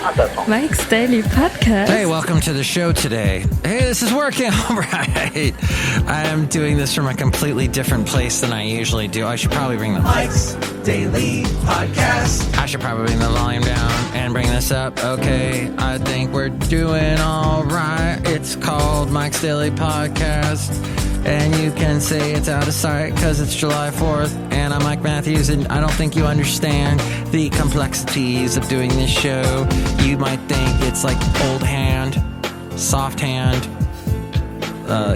Mike's Daily Podcast. Hey, welcome to the show today. Hey, this is working all right. I am doing this from a completely different place than I usually do. I should probably bring the Mike's Daily Podcast. I should probably bring the volume down and bring this up. Okay, I think we're doing all right. It's called Mike's Daily Podcast. And you can say it's out of sight because it's July 4th. And I'm Mike Matthews, and I don't think you understand the complexities of doing this show. You might think it's like old hand, soft hand,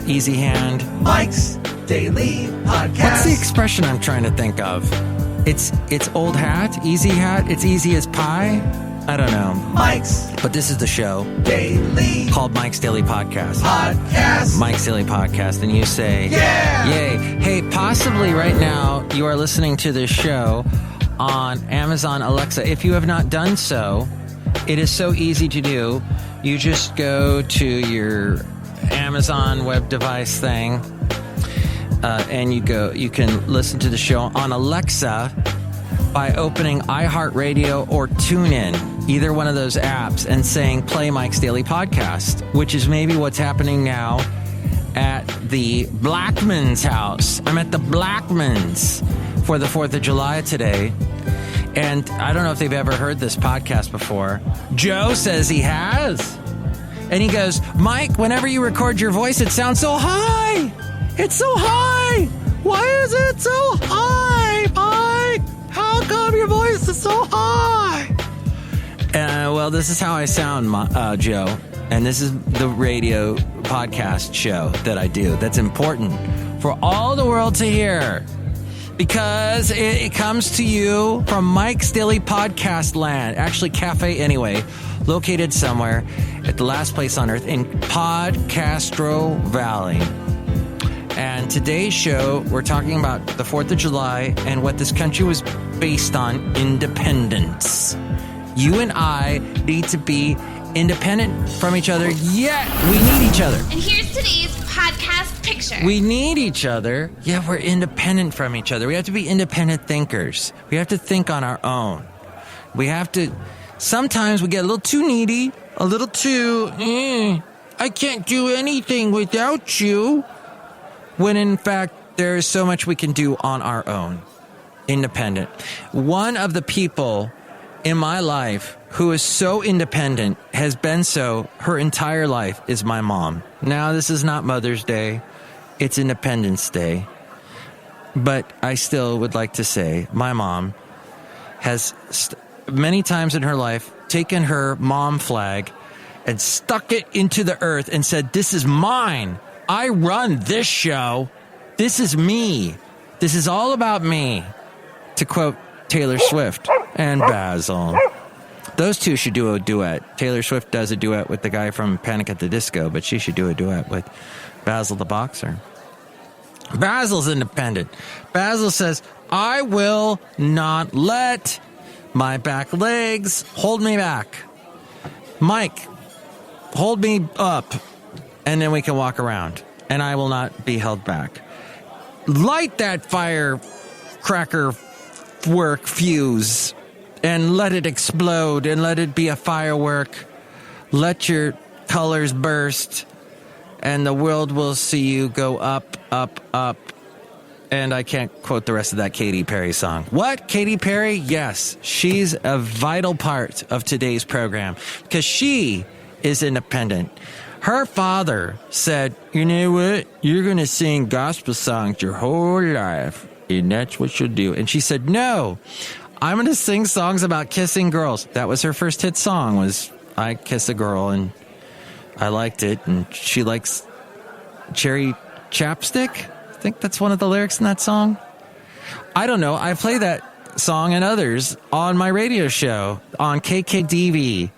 easy hand. Mike's Daily Podcast. What's the expression I'm trying to think of? It's old hat, easy hat, it's easy as pie? I don't know. Mike's. But this is the show. Daily. Called Mike's Daily Podcast. Podcast. Mike's Daily Podcast. And you say, yeah! Yay. Hey, possibly right now you are listening to this show on Amazon Alexa. If you have not done so, it is so easy to do. You just go to your Amazon web device thing, and you can listen to the show on Alexa by opening iHeartRadio or TuneIn, either one of those apps, and saying play Mike's Daily Podcast, which is maybe what's happening now at the Blackman's house. I'm at the Blackman's for the 4th of July today, and I don't know if they've ever heard this podcast before. Joe says he has, and he goes, Mike, whenever you record your voice, it sounds so high. It's so high. Why is it so high, Mike? How come your voice is so high? Well, this is how I sound, Joe. And this is the radio podcast show that I do. That's important for all the world to hear. Because it comes to you from Mike's Daily Podcast land. Actually, Cafe Anyway, located somewhere at the last place on earth in Podcastro Valley. And today's show, we're talking about the 4th of July and what this country was based on, independence. You and I need to be independent from each other, yet we need each other. And here's today's podcast picture. We need each other, yet we're independent from each other. We have to be independent thinkers. We have to think on our own. We have to, sometimes we get a little too needy, a little too, I can't do anything without you. When in fact, there is so much we can do on our own, independent. One of the people in my life who is so independent, has been so her entire life, is my mom. Now, this is not Mother's Day. It's Independence Day. But I still would like to say my mom has many times in her life taken her mom flag and stuck it into the earth and said, this is mine. I run this show. This is me. This is all about me. To quote Taylor Swift and Basil. Those two should do a duet. Taylor Swift does a duet with the guy from Panic at the Disco, but she should do a duet with Basil the boxer. Basil's independent. Basil says, I will not let my back legs hold me back. Mike, hold me up. And then we can walk around, and I will not be held back. Light that firecracker work fuse, and let it explode, and let it be a firework. Let your colors burst, and the world will see you go up, up, up. And I can't quote the rest of that Katy Perry song. What? Katy Perry? Yes, she's a vital part of today's program, because she is independent. Her father said, you know what? You're going to sing gospel songs your whole life, and that's what you'll do. And she said, no, I'm going to sing songs about kissing girls. That was her first hit song, was I Kiss a Girl, and I liked it. And she likes cherry chapstick. I think that's one of the lyrics in that song. I don't know. I play that song and others on my radio show on KKDV.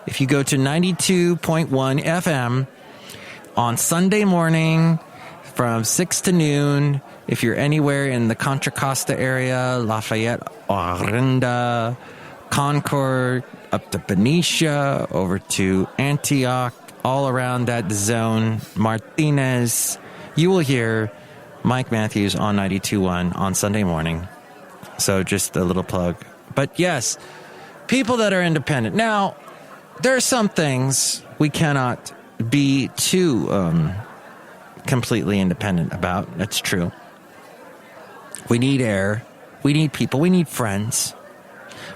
If you go to 92.1 FM on Sunday morning from 6 to noon, if you're anywhere in the Contra Costa area, Lafayette, Orinda, Concord, up to Benicia, over to Antioch, all around that zone, Martinez, you will hear Mike Matthews on 92.1 on Sunday morning. So just a little plug. But yes, people that are independent. Now, there are some things we cannot be too completely independent about. That's true. We need air. We need people. We need friends.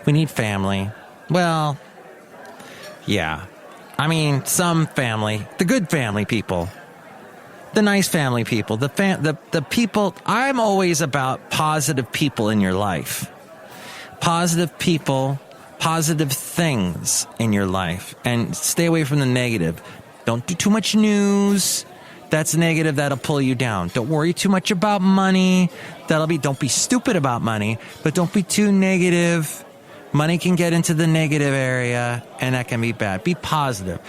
We need family. Well, yeah. I mean, some family, the good family people, the nice family people, the people. I'm always about positive people in your life. Positive people, positive things in your life, and stay away from the negative. Don't do too much news. That's negative. That'll pull you down. Don't worry too much about money. Don't be stupid about money, but don't be too negative. Money can get into the negative area, and that can be bad. Be positive.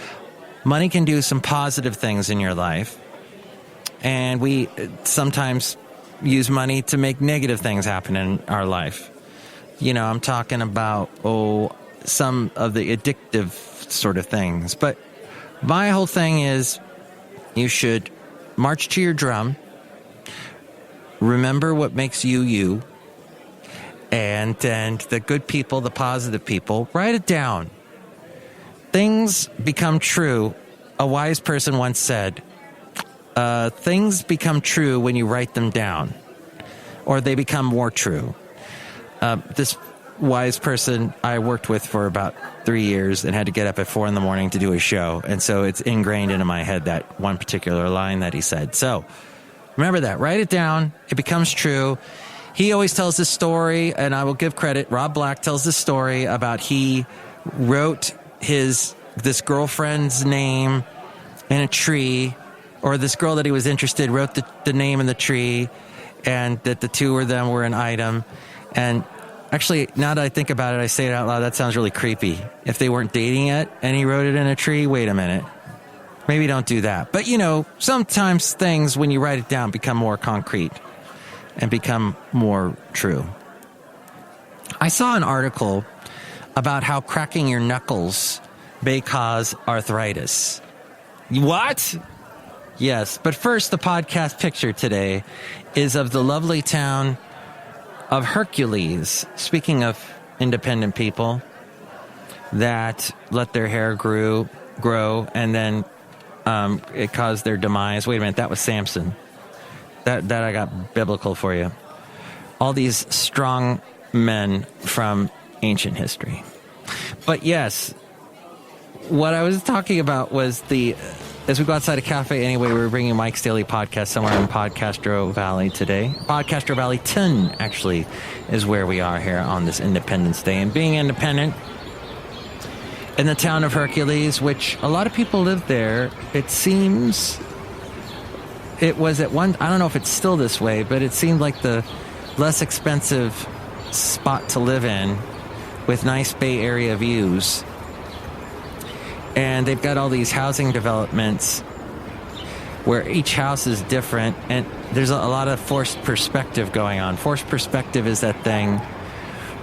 Money can do some positive things in your life, and we sometimes use money to make negative things happen in our life. You know, I'm talking about, some of the addictive sort of things. But my whole thing is, you should march to your drum, remember what makes you you, and then the good people, the positive people, write it down. Things become true. A wise person once said, things become true when you write them down, or they become more true. This wise person I worked with for about 3 years and had to get up at 4 a.m. to do a show. And so it's ingrained into my head, that one particular line that he said. So remember that. Write it down. It becomes true. He always tells this story, and I will give credit. Rob Black tells this story about he wrote this girlfriend's name in a tree, or this girl that he was interested wrote the name in the tree, and that the two of them were an item. And actually, now that I think about it, I say it out loud, that sounds really creepy. If they weren't dating yet and he wrote it in a tree, wait a minute. Maybe don't do that. But, sometimes things, when you write it down, become more concrete and become more true. I saw an article about how cracking your knuckles may cause arthritis. What? Yes, but first, the podcast picture today is of the lovely town of Hercules. Speaking of independent people that let their hair grow and then it caused their demise. Wait a minute, that was Samson. That I got biblical for you. All these strong men from ancient history. But yes, what I was talking about was as we go outside a cafe anyway, we're bringing Mike's Daily Podcast somewhere in Podcastro Valley today. Podcastro Valley 10, actually, is where we are here on this Independence Day. And being independent in the town of Hercules, which a lot of people live there, it seems it was at one, I don't know if it's still this way, but it seemed like the less expensive spot to live in with nice Bay Area views. And they've got all these housing developments where each house is different, and there's a lot of forced perspective going on. Forced perspective is that thing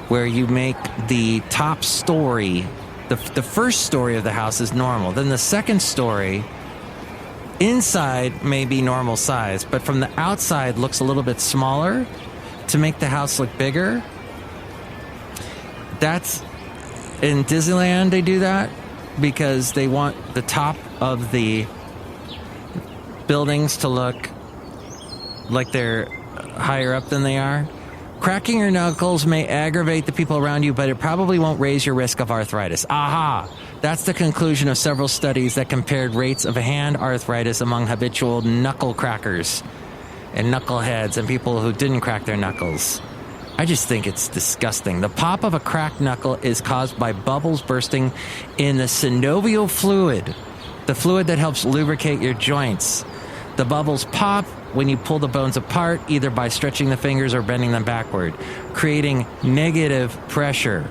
where you make the top story, the first story of the house is normal. Then the second story, inside may be normal size, but from the outside looks a little bit smaller to make the house look bigger. That's in Disneyland, they do that, because they want the top of the buildings to look like they're higher up than they are. Cracking your knuckles may aggravate the people around you, but it probably won't raise your risk of arthritis. Aha! That's the conclusion of several studies that compared rates of hand arthritis among habitual knuckle crackers and knuckleheads and people who didn't crack their knuckles. I just think it's disgusting. The pop of a cracked knuckle is caused by bubbles bursting in the synovial fluid, the fluid that helps lubricate your joints. The bubbles pop when you pull the bones apart, either by stretching the fingers or bending them backward, creating negative pressure.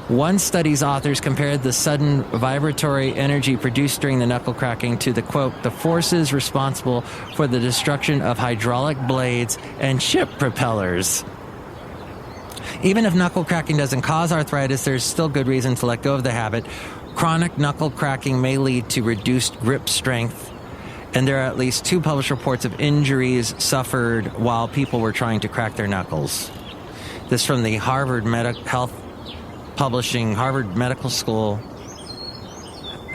One study's authors compared the sudden vibratory energy produced during the knuckle cracking to the, quote, the forces responsible for the destruction of hydraulic blades and ship propellers. Even if knuckle cracking doesn't cause arthritis, there's still good reason to let go of the habit. Chronic knuckle cracking may lead to reduced grip strength, and there are at least 2 published reports of injuries suffered while people were trying to crack their knuckles. This from the Harvard Medical School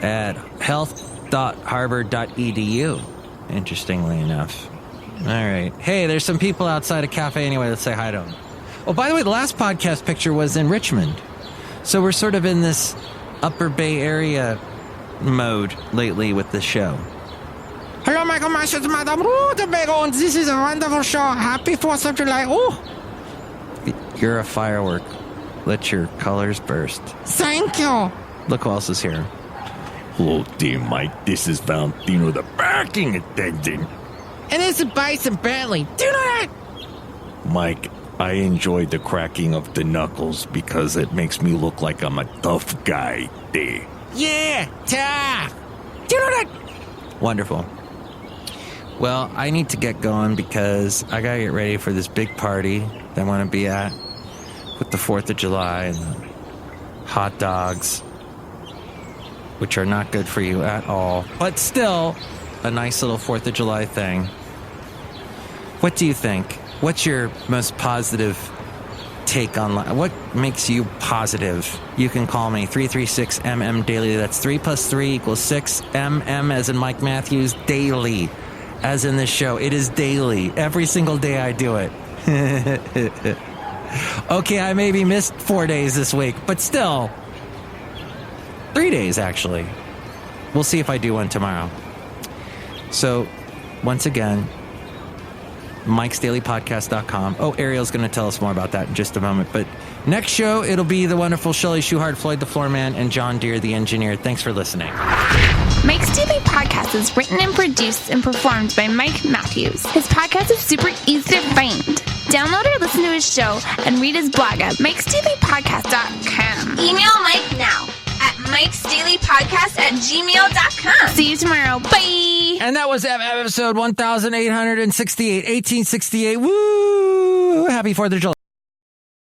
at health.harvard.edu, interestingly enough. All right. Hey, there's some people outside a cafe anyway. Let's say hi to them. Oh, by the way, the last podcast picture was in Richmond. So we're sort of in this Upper Bay Area mode lately with this show. Hello, Michael Myers, it's Madame Rootabega, and this is a wonderful show. Happy 4th of July. Oh! You're a firework. Let your colors burst. Thank you. Look who else is here. Hello, dear Mike. This is Valentino, the parking attendant. And this is Bison Bentley. Do you know that? Mike, I enjoy the cracking of the knuckles because it makes me look like I'm a tough guy there. Yeah, tough. Do you know that? Wonderful. Well, I need to get going because I gotta get ready for this big party that I want to be at with the 4th of July and the hot dogs, which are not good for you at all, but still a nice little 4th of July thing. What do you think? What's your most positive take on life? What makes you positive? You can call me 336MM Daily. That's 3 + 3 = 6. MM as in Mike Matthews, daily. As in this show, it is daily. Every single day I do it. Okay, I maybe missed 4 days this week, but still. 3 days, actually. We'll see if I do one tomorrow. So, once again, MikesDailyPodcast.com. Oh, Ariel's going to tell us more about that in just a moment. But next show, it'll be the wonderful Chely Shoehart, Floyd the Floorman, and John Deere, the engineer. Thanks for listening. Mike's Daily Podcast is written and produced and performed by Mike Matthews. His podcast is super easy to find. Download or listen to his show and read his blog at MikesDailyPodcast.com. Email Mike now at MikesDailyPodcast@gmail.com. See you tomorrow. Bye. And that was episode 1868, 1868. Woo! Happy 4th of July.